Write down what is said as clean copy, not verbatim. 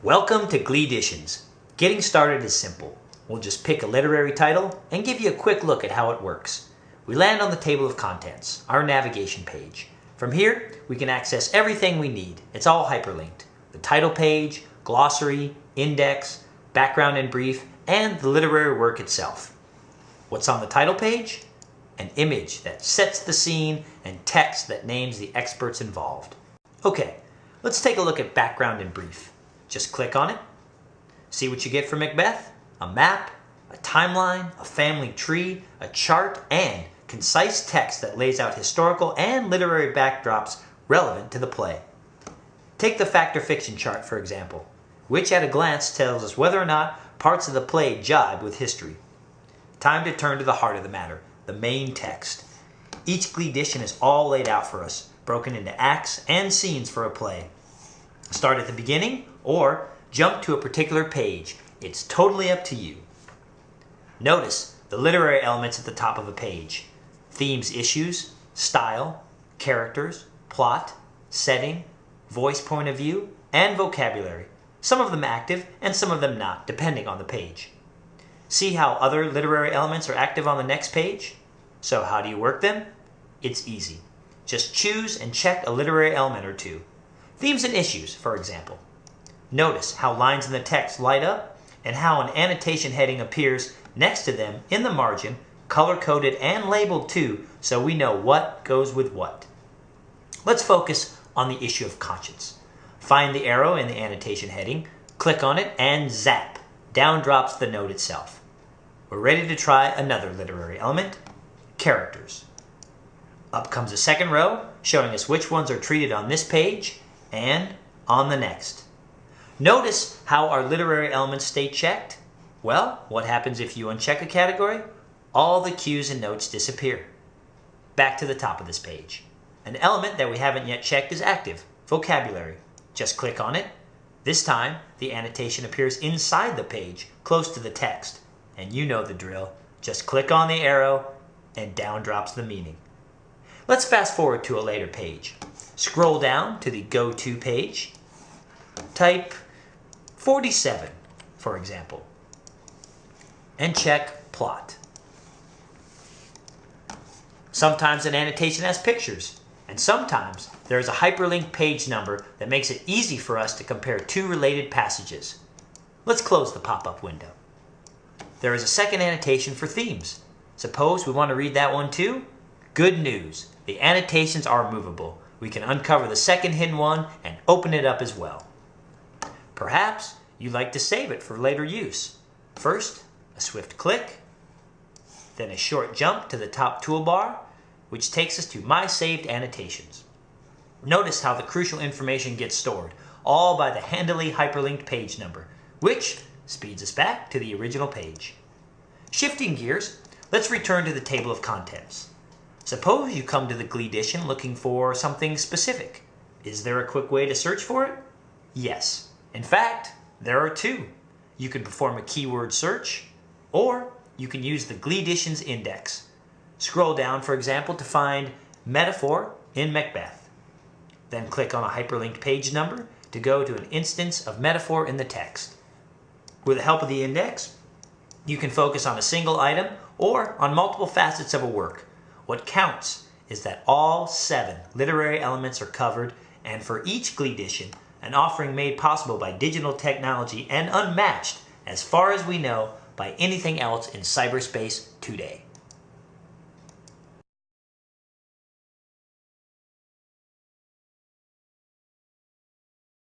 Welcome to Gleeditions. Getting started is simple. We'll just pick a literary title and give you a quick look at how it works. We land on the table of contents, our navigation page. From here, we can access everything we need. It's all hyperlinked. The title page, glossary, index, background and brief, and the literary work itself. What's on the title page? An image that sets the scene and text that names the experts involved. Okay, let's take a look at background and brief. Just click on it. See what you get for Macbeth? A map, a timeline, a family tree, a chart, and concise text that lays out historical and literary backdrops relevant to the play. Take the fact or fiction chart, for example, which at a glance tells us whether or not parts of the play jibe with history. Time to turn to the heart of the matter, the main text. Each Gleedition is all laid out for us, broken into acts and scenes for a play. Start at the beginning or jump to a particular page. It's totally up to you. Notice the literary elements at the top of a page. Themes, issues, style, characters, plot, setting, voice point of view, and vocabulary. Some of them active and some of them not, depending on the page. See how other literary elements are active on the next page? So how do you work them? It's easy. Just choose and check a literary element or two. Themes and issues, for example. Notice how lines in the text light up and how an annotation heading appears next to them in the margin, color-coded and labeled too, so we know what goes with what. Let's focus on the issue of conscience. Find the arrow in the annotation heading, click on it, and zap! Down drops the note itself. We're ready to try another literary element, characters. Up comes a second row, showing us which ones are treated on this page and on the next. Notice how our literary elements stay checked. Well, what happens if you uncheck a category? All the cues and notes disappear. Back to the top of this page. An element that we haven't yet checked is active, vocabulary. Just click on it. This time, the annotation appears inside the page, close to the text. And you know the drill. Just click on the arrow and down drops the meaning. Let's fast forward to a later page. Scroll down to the Go To page. Type 47, for example, and check plot. Sometimes an annotation has pictures, and sometimes there is a hyperlinked page number that makes it easy for us to compare two related passages. Let's close the pop-up window. There is a second annotation for themes. Suppose we want to read that one too? Good news, the annotations are movable. We can uncover the second hidden one and open it up as well. Perhaps you'd like to save it for later use. First, a swift click, then a short jump to the top toolbar, which takes us to My Saved Annotations. Notice how the crucial information gets stored, all by the handily hyperlinked page number, which speeds us back to the original page. Shifting gears, let's return to the table of contents. Suppose you come to the Gleedition looking for something specific. Is there a quick way to search for it? Yes. In fact, there are two. You can perform a keyword search, or you can use the Gleeditions index. Scroll down, for example, to find metaphor in Macbeth. Then click on a hyperlinked page number to go to an instance of metaphor in the text. With the help of the index, you can focus on a single item or on multiple facets of a work. What counts is that all 7 literary elements are covered, and for each Gleedition, an offering made possible by digital technology and unmatched, as far as we know, by anything else in cyberspace today.